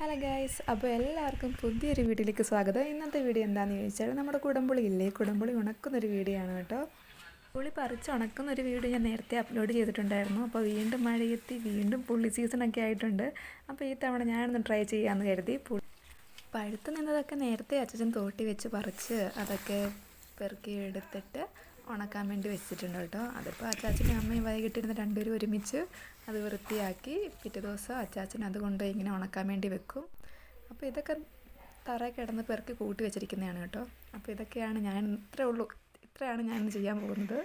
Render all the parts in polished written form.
Hello guys, അപ്പോൾ എല്ലാവർക്കും പുതിയൊരു വീഡിയോയിലേക്ക് സ്വാഗതം. ഇന്നത്തെ വീഡിയോ എന്താണെന്ന് ചോദിച്ചാൽ നമ്മുടെ കുടംപുളി ഇല്ലേ, കുടംപുളി ഉണക്കുന്നൊരു വീഡിയോ ആണ് കേട്ടോ. പുളി പറിച്ച് ഉണക്കുന്നൊരു വീഡിയോ ഞാൻ നേരത്തെ അപ്ലോഡ് ചെയ്തിട്ടുണ്ടായിരുന്നു. അപ്പോൾ വീണ്ടും മഴയെത്തി, വീണ്ടും പുളി സീസണൊക്കെ ആയിട്ടുണ്ട്. അപ്പോൾ ഈ തവണ ഞാനൊന്ന് ട്രൈ ചെയ്യാമെന്ന് കരുതി. പഴുത്ത് നിന്നതൊക്കെ നേരത്തെ അച്ഛൻ തോട്ടി വെച്ച് പറിച്ച് അതൊക്കെ പെറുക്കി എടുത്തിട്ട് ഉണക്കാൻ വേണ്ടി വെച്ചിട്ടുണ്ട് കേട്ടോ. അതിപ്പോൾ അച്ചാച്ചനും അമ്മയും വൈകിട്ടിരുന്ന് രണ്ടുപേരും ഒരുമിച്ച് അത് വൃത്തിയാക്കി പിറ്റേ ദിവസം അച്ചാച്ചൻ അത് കൊണ്ടുപോയി ഇങ്ങനെ ഉണക്കാൻ വേണ്ടി വെക്കും. അപ്പോൾ ഇതൊക്കെ തറയിൽ കിടന്ന് പെറുക്കി കൂട്ടി വെച്ചിരിക്കുന്നതാണ് കേട്ടോ. അപ്പോൾ ഇതൊക്കെയാണ് ഇത്രയാണ് ഞാൻ ചെയ്യാൻ പോകുന്നത്.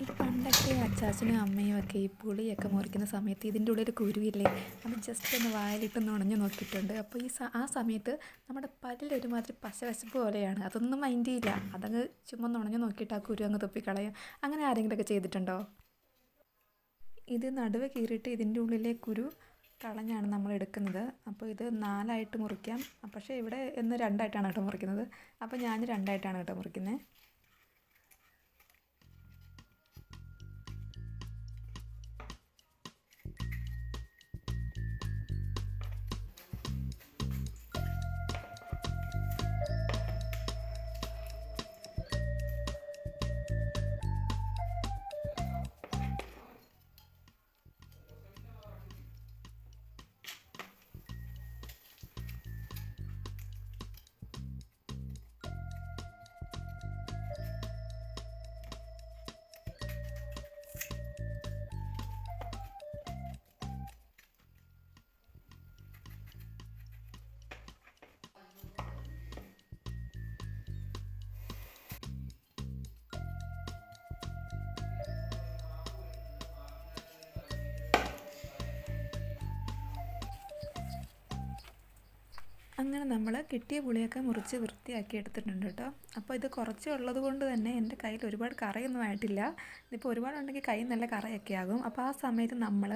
ഈ പണ്ടൊക്കെ അച്ചാച്ചനും അമ്മയും ഒക്കെ ഈ പുളിയൊക്കെ മുറിക്കുന്ന സമയത്ത് ഇതിൻ്റെ ഉള്ളിൽ കുരുവില്ലേ, അത് ജസ്റ്റ് ഒന്ന് വായിലിട്ടൊന്ന് ഉണഞ്ഞു നോക്കിയിട്ടുണ്ട്. അപ്പോൾ ആ സമയത്ത് നമ്മുടെ പല്ലിൽ ഒരുമാതിരി പശവശപ്പ് പോലെയാണ്. അതൊന്നും മൈൻഡ് ചെയ്യില്ല, അതങ്ങ് ചുമ്മാ ഉണഞ്ഞു നോക്കിയിട്ട് ആ കുരു അങ്ങ് തുപ്പിക്കളയും. അങ്ങനെ ആരെങ്കിലുമൊക്കെ ചെയ്തിട്ടുണ്ടോ? ഇത് നടുവ് കീറിയിട്ട് ഇതിൻ്റെ ഉള്ളിലെ കുരു കളഞ്ഞാണ് നമ്മൾ എടുക്കുന്നത്. അപ്പോൾ ഇത് 4ആയിട്ട് മുറിക്കാം. പക്ഷേ ഇവിടെ എന്ന് 2ആയിട്ടാണ് കേട്ടോ മുറിക്കുന്നത്. അപ്പോൾ ഞാൻ 2ആയിട്ടാണ് കേട്ടോ മുറിക്കുന്നത്. അങ്ങനെ നമ്മൾ കിട്ടിയ പുളിയൊക്കെ മുറിച്ച് വൃത്തിയാക്കി എടുത്തിട്ടുണ്ട് കേട്ടോ. അപ്പോൾ ഇത് കുറച്ച് ഉള്ളത് കൊണ്ട് തന്നെ എൻ്റെ കയ്യിൽ ഒരുപാട് കറയൊന്നും ആയിട്ടില്ല. ഇതിപ്പോൾ ഒരുപാടുണ്ടെങ്കിൽ കൈ നല്ല കറയൊക്കെ ആകും. അപ്പോൾ ആ സമയത്ത് നമ്മൾ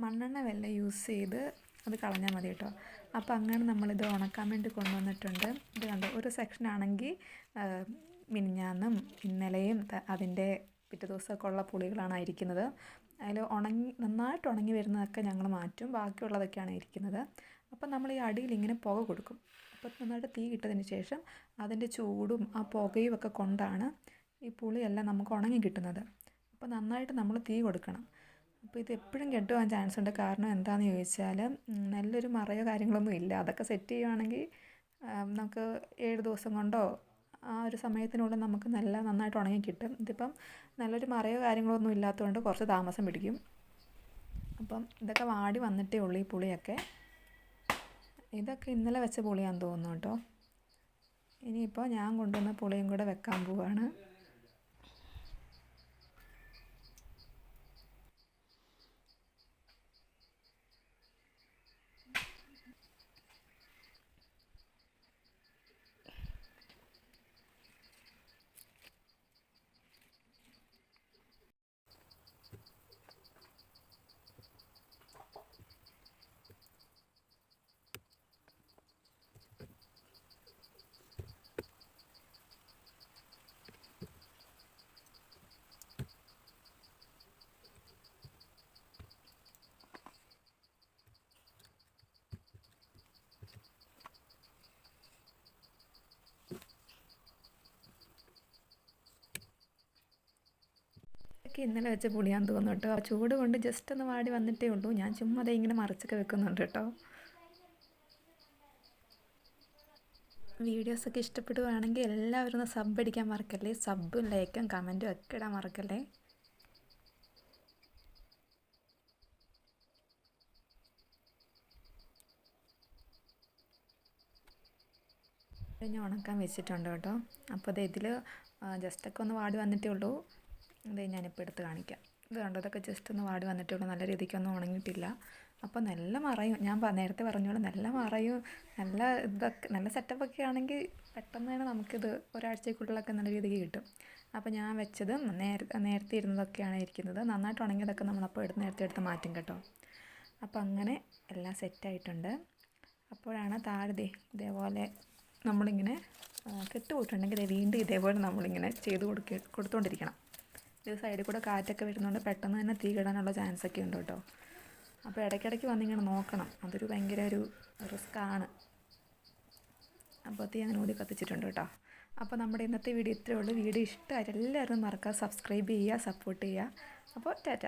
മണ്ണെണ്ണ വെള്ളം യൂസ് ചെയ്ത് അത് കളഞ്ഞാൽ മതി കേട്ടോ. അപ്പോൾ അങ്ങനെ നമ്മളിത് ഉണക്കാൻ വേണ്ടി കൊണ്ടുവന്നിട്ടുണ്ട്. ഇത് കണ്ടോ, ഒരു സെക്ഷനാണെങ്കിൽ മിനിഞ്ഞാന്നും ഇന്നലെയും അതിൻ്റെ പിറ്റേ ദിവസമൊക്കെ ഉള്ള പുളികളാണ് ഇരിക്കുന്നത്. അതിൽ നന്നായിട്ട് ഉണങ്ങി വരുന്നതൊക്കെ ഞങ്ങൾ മാറ്റും, ബാക്കിയുള്ളതൊക്കെയാണ് ഇരിക്കുന്നത്. അപ്പം നമ്മൾ ഈ അടിയിൽ ഇങ്ങനെ പുക കൊടുക്കും. അപ്പോൾ നന്നായിട്ട് തീ ഇട്ടതിന് ശേഷം അതിൻ്റെ ചൂടും ആ പുകയും ഒക്കെ കൊണ്ടാണ് ഈ പുളിയെല്ലാം നമുക്ക് ഉണങ്ങി കിട്ടുന്നത്. അപ്പോൾ നന്നായിട്ട് നമ്മൾ തീ കൊടുക്കണം. അപ്പോൾ ഇത് എപ്പോഴും കെട്ടുപോകാൻ ചാൻസ് ഉണ്ട്. കാരണം എന്താണെന്ന് ചോദിച്ചാൽ നല്ലൊരു മറയോ കാര്യങ്ങളൊന്നും ഇല്ല. അതൊക്കെ സെറ്റ് ചെയ്യുകയാണെങ്കിൽ നമുക്ക് 7 ദിവസം കൊണ്ടോ ആ ഒരു സമയത്തിനുള്ളിൽ നമുക്ക് നന്നായിട്ട് ഉണങ്ങി കിട്ടും. ഇതിപ്പം നല്ലൊരു മറയോ കാര്യങ്ങളൊന്നും ഇല്ലാത്തതുകൊണ്ട് കുറച്ച് താമസം പിടിക്കും. അപ്പം ഇതൊക്കെ വാടി വന്നിട്ടേ ഉള്ളൂ ഈ പുളിയൊക്കെ. ഇതൊക്കെ ഇന്നലെ വെച്ച പുളിയാണെന്ന് തോന്നുന്നു കേട്ടോ. ഇനിയിപ്പോൾ ഞാൻ കൊണ്ടുവന്ന പുളിയും കൂടെ വെക്കാൻ പോവുകയാണ്. ഇന്നലെ വെച്ച പുളിയാന്ന് തോന്നുന്നു കേട്ടോ. ആ ചൂട് കൊണ്ട് ജസ്റ്റ് ഒന്ന് വാടി വന്നിട്ടേ ഉള്ളൂ. ഞാൻ ചുമ്മാ അതേ ഇങ്ങനെ മറിച്ചൊക്കെ വെക്കുന്നുണ്ട് കേട്ടോ. വീഡിയോസൊക്കെ ഇഷ്ടപ്പെടുകയാണെങ്കിൽ എല്ലാവരും ഒന്ന് സബ് അടിക്കാൻ മറക്കല്ലേ. സബും ലൈക്കും കമൻറ്റും ഒക്കെ ഇടാൻ മറക്കല്ലേ. ഞാൻ ഉണക്കാൻ വെച്ചിട്ടുണ്ട് കേട്ടോ. അപ്പോൾ അത് ഇതിൽ ജസ്റ്റൊക്കെ ഒന്ന് വാടി വന്നിട്ടേ ഉള്ളൂ. അത് ഞാനിപ്പോൾ എടുത്ത് കാണിക്കാം. ഇത് കണ്ടോ, ഇതൊക്കെ ജസ്റ്റ് ഒന്ന് വാടി വന്നിട്ടേ ഉള്ളൂ. നല്ല രീതിക്കൊന്നും ഉണങ്ങിയിട്ടില്ല. അപ്പോൾ നല്ല മറയും, ഞാൻ നേരത്തെ പറഞ്ഞോളൂ, നല്ല മറയും നല്ല സെറ്റപ്പൊക്കെ ആണെങ്കിൽ പെട്ടെന്ന് തന്നെ നമുക്കിത് ഒരാഴ്ചക്കുള്ളിലൊക്കെ നല്ല രീതിക്ക് കിട്ടും. അപ്പോൾ ഞാൻ വെച്ചത് നേരത്തെ ഇരുന്നതൊക്കെയാണ് ഇരിക്കുന്നത്. നന്നായിട്ട് ഉണങ്ങിയതൊക്കെ നമ്മളപ്പോൾ നേരത്തെ എടുത്ത് മാറ്റും കേട്ടോ. അപ്പോൾ അങ്ങനെ എല്ലാം സെറ്റായിട്ടുണ്ട്. അപ്പോഴാണ് താഴെ ഇതേപോലെ നമ്മളിങ്ങനെ കെട്ടുപോയിട്ടുണ്ടെങ്കിൽ വീണ്ടും ഇതേപോലെ നമ്മളിങ്ങനെ ചെയ്ത് കൊടുത്തുകൊണ്ടിരിക്കണം. ഇത് സൈഡിൽ കൂടെ കാറ്റൊക്കെ വരുന്നതുകൊണ്ട് പെട്ടെന്ന് തന്നെ തീ കിടാനുള്ള ചാൻസൊക്കെ ഉണ്ട് കേട്ടോ. അപ്പോൾ ഇടയ്ക്കിടയ്ക്ക് വന്നിങ്ങനെ നോക്കണം, അതൊരു ഭയങ്കര ഒരു റിസ്ക്കാണ്. അപ്പോൾ തീ അങ്ങനെ ഊതി കത്തിച്ചിട്ടുണ്ട് കേട്ടോ. അപ്പോൾ നമ്മുടെ ഇന്നത്തെ വീഡിയോ ഇത്രയേ ഉള്ളൂ. വീഡിയോ ഇഷ്ടമായിട്ട് എല്ലാവരും മറക്കാതെ സബ്സ്ക്രൈബ് ചെയ്യുക, സപ്പോർട്ട് ചെയ്യുക. അപ്പോൾ ടാറ്റ.